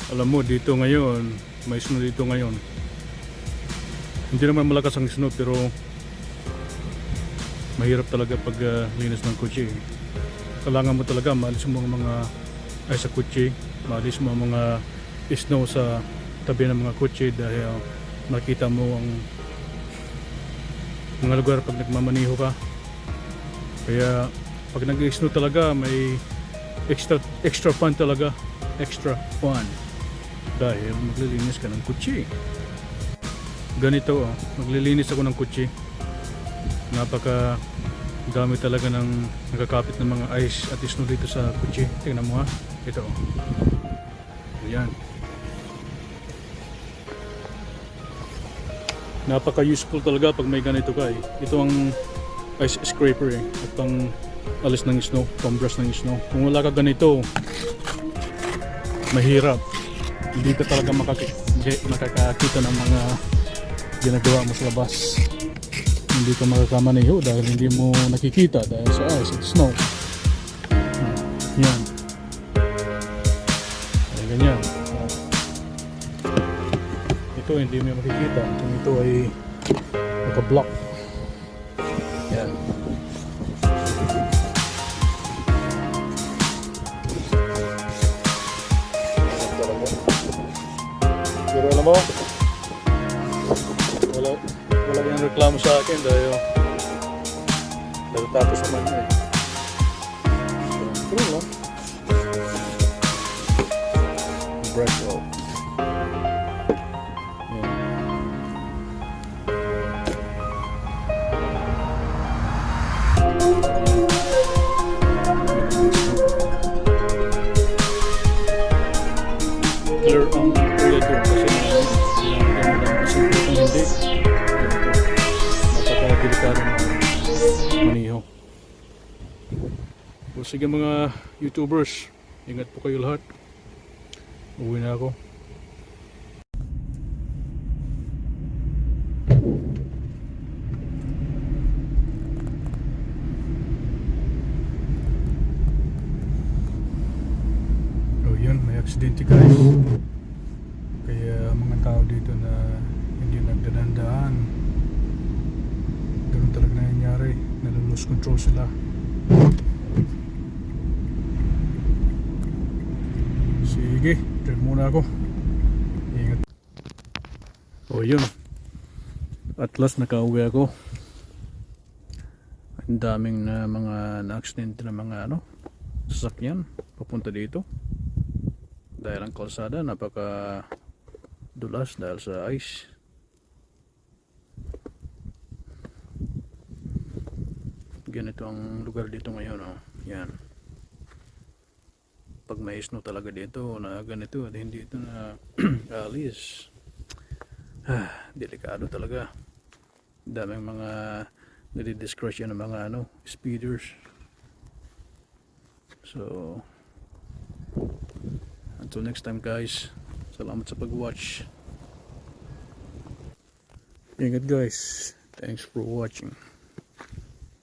Alam mo dito ngayon, may snow dito ngayon. Hindi naman malakas ang snow pero mahirap talaga pag linis ng kotse. Kailangan mo talaga maalis mo ang mga ay sa kotse, maalis mo ang mga snow sa tabi ng mga kotse dahil makita mo ang mga lugar pag nagmamaniho ka. Kaya pag nag-snow talaga may extra fun talaga, extra fun dahil maglilinis ka ng kotse. Ganito maglilinis ako ng kotse. Napaka dami talaga ng nakakapit ng mga ice at snow dito sa kotse. Tingnan mo ito ayan. Napaka useful talaga pag may ganito ka Ito ang ice scraper at pang alis ng snow, pang brush ng snow. Kung wala ka ganito, mahirap. Hindi ka talaga makakakita ng mga ginagawa mo sa labas. Hindi ka makakamaniho dahil hindi mo nakikita dahil sa ice at snow. Yan. Ay, ganyan. Ito hindi mo makikita. Kung ito ay naka-block. Yan. Pero alam mo, wala yung reklamo sa akin dahil tapos naman so, true lang. Break roll. Clear ang area doon kasi hindi napaka-delikado maniho. O sige mga YouTubers, ingat po kayo lahat. Uwi na ako. Yun, may aksidente guys. Kaya mga tao dito na hindi nagdadandaan, ganun talaga nangyayari, nalulose control sila. Sige, drive muna ako. Ingat. O yun, at last nakauwi ako. Ang daming na mga na-accident na mga sasakyan papunta dito dahil ang kalsada napaka dulas dahil sa ice. Ganito ang lugar dito ngayon yan. Pag may snow talaga dito na ganito at hindi ito na alis, delikado talaga. Daming mga nadi-discretion ng mga speeders. So until next time guys, salamat sa pag-watch. Ingat guys, thanks for watching.